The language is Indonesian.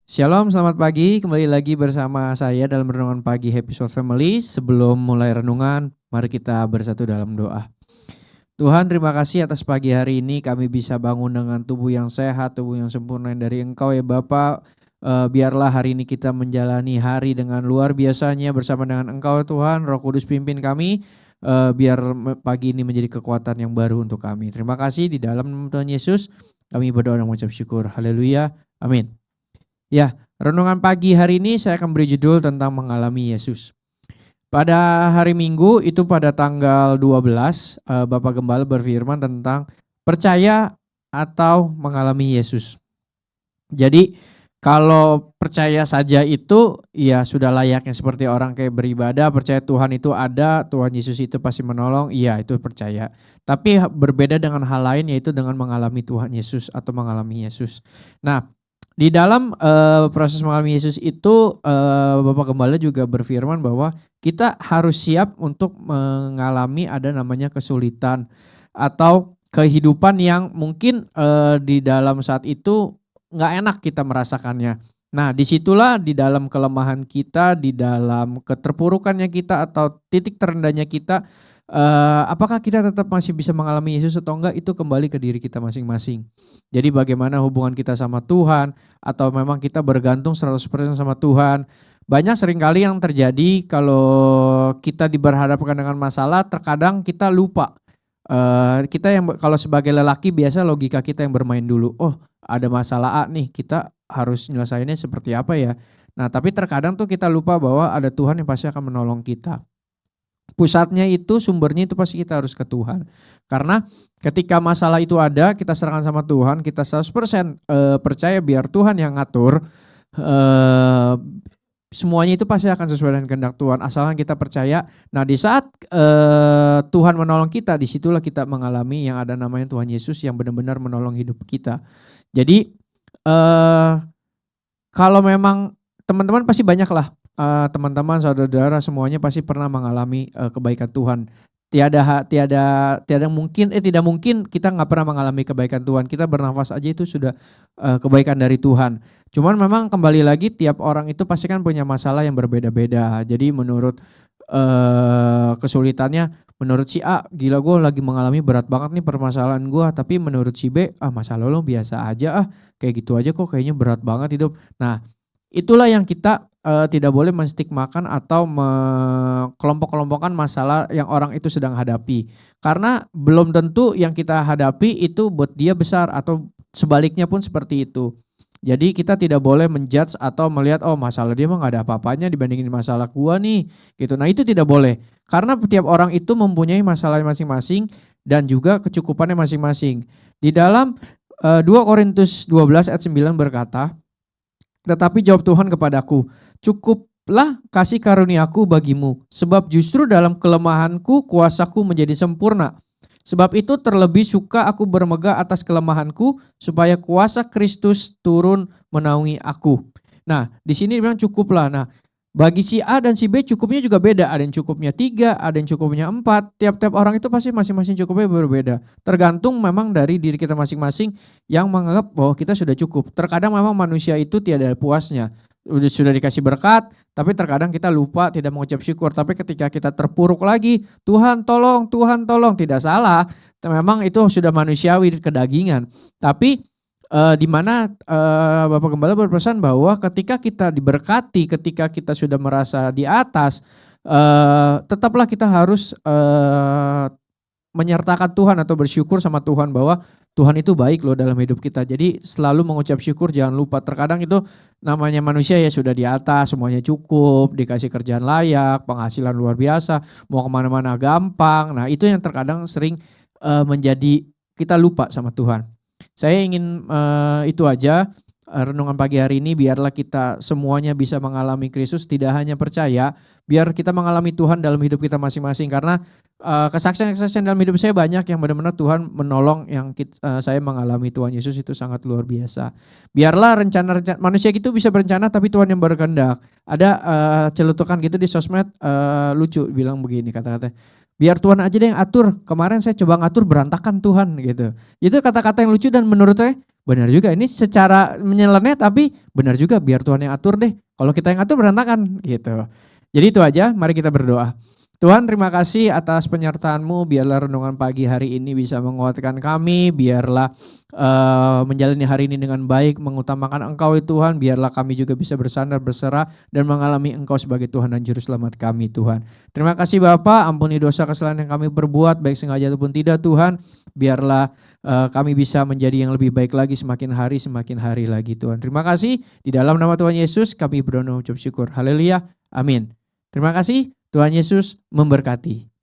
Shalom, selamat pagi. Kembali lagi bersama saya dalam Renungan Pagi Happy Soul Family. Sebelum mulai renungan, mari kita bersatu dalam doa. Tuhan, terima kasih atas pagi hari ini kami bisa bangun dengan tubuh yang sehat, tubuh yang sempurna dari Engkau ya Bapa. Biarlah hari ini kita menjalani hari dengan luar biasanya bersama dengan Engkau Tuhan. Roh Kudus pimpin kami, biar pagi ini menjadi kekuatan yang baru untuk kami. Terima kasih di dalam nama Tuhan Yesus. Kami berdoa dan mengucap syukur. Haleluya. Amin. Ya, renungan pagi hari ini saya akan beri judul tentang mengalami Yesus. Pada hari Minggu itu pada tanggal 12, Bapak Gembala berfirman tentang percaya atau mengalami Yesus. Jadi kalau percaya saja itu ya sudah layaknya seperti orang kayak beribadah, percaya Tuhan itu ada, Tuhan Yesus itu pasti menolong, iya itu percaya. Tapi berbeda dengan hal lain yaitu dengan mengalami Tuhan Yesus atau mengalami Yesus. Nah, di dalam proses mengalami Yesus itu Bapak Gembala juga berfirman bahwa kita harus siap untuk mengalami ada namanya kesulitan atau kehidupan yang mungkin di dalam saat itu nggak enak kita merasakannya. Nah, disitulah di dalam kelemahan kita, di dalam keterpurukannya kita atau titik terendahnya kita, apakah kita tetap masih bisa mengalami Yesus atau enggak, itu kembali ke diri kita masing-masing. Jadi bagaimana hubungan kita sama Tuhan, atau memang kita bergantung 100% sama Tuhan. Banyak seringkali yang terjadi kalau kita diberhadapkan dengan masalah, terkadang kita lupa. Kita yang kalau sebagai lelaki biasa logika kita yang bermain dulu. Oh, ada masalah A nih, kita harus nyelesainnya seperti apa ya? Nah, tapi terkadang tuh kita lupa bahwa ada Tuhan yang pasti akan menolong kita. Pusatnya itu, sumbernya itu pasti kita harus ke Tuhan. Karena ketika masalah itu ada, kita serahkan sama Tuhan, kita 100% percaya biar Tuhan yang ngatur, semuanya itu pasti akan sesuai dengan kehendak Tuhan, asalkan kita percaya. Nah, di saat Tuhan menolong kita, disitulah kita mengalami yang ada namanya Tuhan Yesus yang benar-benar menolong hidup kita. Jadi kalau memang teman-teman pasti banyak lah, teman-teman, saudara-saudara semuanya pasti pernah mengalami kebaikan Tuhan. Tidak mungkin kita nggak pernah mengalami kebaikan Tuhan. Kita bernafas aja itu sudah kebaikan dari Tuhan. Cuman memang kembali lagi tiap orang itu pasti kan punya masalah yang berbeda-beda. Jadi menurut kesulitannya, menurut si A, gila gue lagi mengalami berat banget nih permasalahan gue. Tapi menurut si B, masalah lo biasa aja kayak gitu aja kok kayaknya berat banget hidup. Nah, itulah yang kita tidak boleh menstigmakan atau kelompok-kelompokkan masalah yang orang itu sedang hadapi. Karena belum tentu yang kita hadapi itu buat dia besar atau sebaliknya pun seperti itu. Jadi kita tidak boleh menjudge atau melihat masalah dia mah gak ada apa-apanya dibandingin masalah gua nih gitu. Nah, itu tidak boleh. Karena setiap orang itu mempunyai masalah masing-masing dan juga kecukupannya masing-masing. Di dalam 2 Korintus 12 ayat 9 berkata, tetapi jawab Tuhan kepadaku, cukuplah kasih karuniaku bagimu, sebab justru dalam kelemahanku kuasaku menjadi sempurna. Sebab itu terlebih suka aku bermegah atas kelemahanku, supaya kuasa Kristus turun menaungi aku. Nah, di sini dibilang cukuplah. Nah, bagi si A dan si B cukupnya juga beda. Ada yang cukupnya 3, ada yang cukupnya 4. Tiap-tiap orang itu pasti masing-masing cukupnya berbeda. Tergantung memang dari diri kita masing-masing yang menganggap bahwa kita sudah cukup. Terkadang memang manusia itu tiada puasnya. Sudah dikasih berkat, tapi terkadang kita lupa, tidak mengucap syukur. Tapi ketika kita terpuruk lagi, Tuhan tolong, tidak salah. Memang itu sudah manusiawi, kedagingan. Tapi di mana Bapak Gembala berpesan bahwa ketika kita diberkati, ketika kita sudah merasa di atas, tetaplah kita harus menyertakan Tuhan atau bersyukur sama Tuhan bahwa Tuhan itu baik loh dalam hidup kita. Jadi selalu mengucap syukur, jangan lupa. Terkadang itu namanya manusia ya sudah di atas, semuanya cukup, dikasih kerjaan layak, penghasilan luar biasa, mau kemana-mana gampang. Nah, itu yang terkadang sering menjadi kita lupa sama Tuhan. Saya ingin itu aja renungan pagi hari ini, biarlah kita semuanya bisa mengalami Kristus, tidak hanya percaya, biar kita mengalami Tuhan dalam hidup kita masing-masing. Karena kesaksian-kesaksian dalam hidup saya banyak yang benar-benar Tuhan menolong, yang saya mengalami Tuhan Yesus itu sangat luar biasa. Biarlah rencana-rencana manusia gitu bisa berencana, tapi Tuhan yang berkehendak. Ada celutukan gitu di sosmed, lucu, bilang begini kata-kata, biar Tuhan aja deh yang atur, kemarin saya coba ngatur berantakan Tuhan gitu. Itu kata-kata yang lucu dan menurut saya benar juga. Ini secara menyeleneh tapi benar juga, biar Tuhan yang atur deh. Kalau kita yang atur berantakan gitu. Jadi itu aja, mari kita berdoa. Tuhan, terima kasih atas penyertaan-Mu. Biarlah renungan pagi hari ini bisa menguatkan kami. Biarlah menjalani hari ini dengan baik, mengutamakan Engkau ya Tuhan. Biarlah kami juga bisa bersandar, berserah, dan mengalami Engkau sebagai Tuhan dan Juru Selamat kami Tuhan. Terima kasih Bapa, ampuni dosa kesalahan yang kami perbuat, baik sengaja ataupun tidak Tuhan. Biarlah kami bisa menjadi yang lebih baik lagi semakin hari lagi Tuhan. Terima kasih, di dalam nama Tuhan Yesus kami berdoa mengucap syukur. Haleluya, amin. Terima kasih, Tuhan Yesus memberkati.